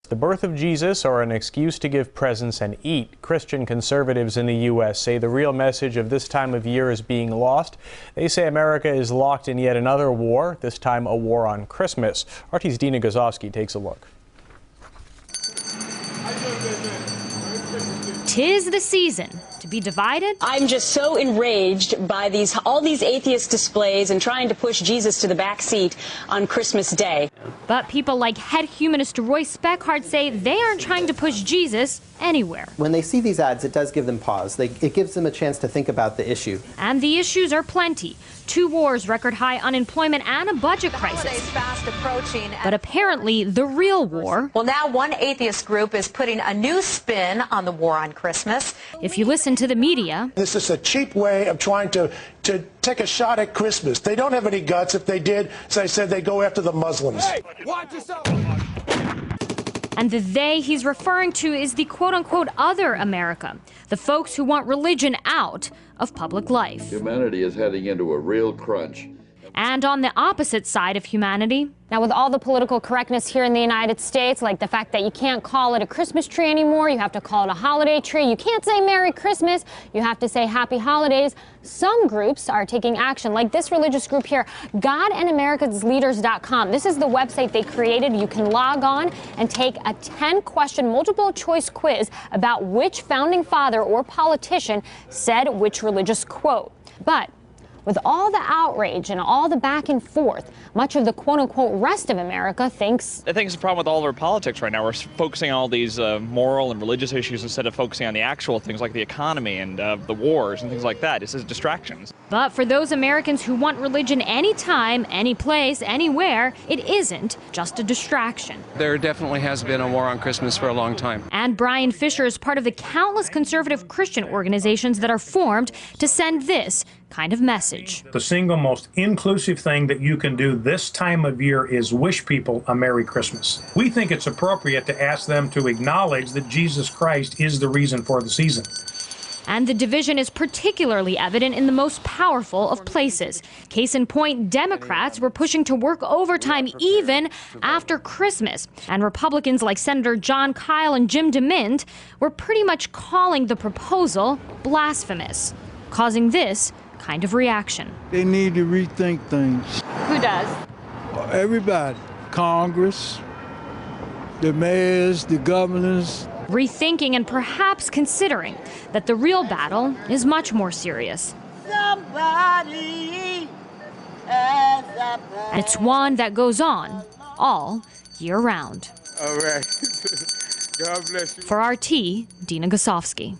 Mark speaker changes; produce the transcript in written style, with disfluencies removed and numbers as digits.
Speaker 1: The birth of Jesus or an excuse to give presents and eat. Christian conservatives in the U.S. say the real message of this time of year is being lost. They say America is locked in yet another war, this time a war on Christmas. RT's Dina Gazowski takes a look.
Speaker 2: 'Tis the season to be divided.
Speaker 3: I'm just so enraged by all these atheist displays and trying to push Jesus to the back seat on Christmas Day.
Speaker 2: But people like head humanist Roy Speckhard say they aren't trying to push Jesus anywhere.
Speaker 4: When they see these ads, it does give them pause. It gives them a chance to think about the issue.
Speaker 2: And the issues are plenty. 2 wars, record high unemployment, and a budget crisis.
Speaker 5: Fast approaching.
Speaker 2: But apparently the real war.
Speaker 5: Well, now one atheist group is putting a new spin on the war on Christmas.
Speaker 2: If you listen to the media.
Speaker 6: This is a cheap way of trying to take a shot at Christmas. They don't have any guts. If they did, as I said, they go after the Muslims. Hey, watch yourself.
Speaker 2: And the they he's referring to is the quote-unquote other America, the folks who want religion out of public life.
Speaker 7: Humanity is heading into a real crunch.
Speaker 2: And on the opposite side of humanity.
Speaker 8: Now, with all the political correctness here in the United States, like the fact that you can't call it a Christmas tree anymore, you have to call it a holiday tree, you can't say Merry Christmas, you have to say Happy Holidays. Some groups are taking action, like this religious group here, GodandAmericasLeaders.com. This is the website they created. You can log on and take a 10-question multiple-choice quiz about which founding father or politician said which religious quote. But with all the outrage and all the back and forth, much of the quote-unquote rest of America thinks...
Speaker 9: I think it's a problem with all of our politics right now. We're focusing on all these moral and religious issues instead of focusing on the actual things like the economy and the wars and things like that. This is distractions.
Speaker 2: But for those Americans who want religion anytime, any place, anywhere, it isn't just a distraction.
Speaker 10: There definitely has been a war on Christmas for a long time.
Speaker 2: And Brian Fisher is part of the countless conservative Christian organizations that are formed to send this kind of message.
Speaker 11: The single most inclusive thing that you can do this time of year is wish people a Merry Christmas. We think it's appropriate to ask them to acknowledge that Jesus Christ is the reason for the season.
Speaker 2: And the division is particularly evident in the most powerful of places. Case in point, Democrats were pushing to work overtime even after Christmas. And Republicans like Senator John Kyle and Jim DeMint were pretty much calling the proposal blasphemous, causing this kind of reaction.
Speaker 12: They need to rethink things.
Speaker 8: Who does?
Speaker 12: Everybody. Congress, the mayors, the governors.
Speaker 2: Rethinking and perhaps considering that the real battle is much more serious. And it's one that goes on all year round.
Speaker 12: All right. God bless you.
Speaker 2: For RT, Dina Gazowski.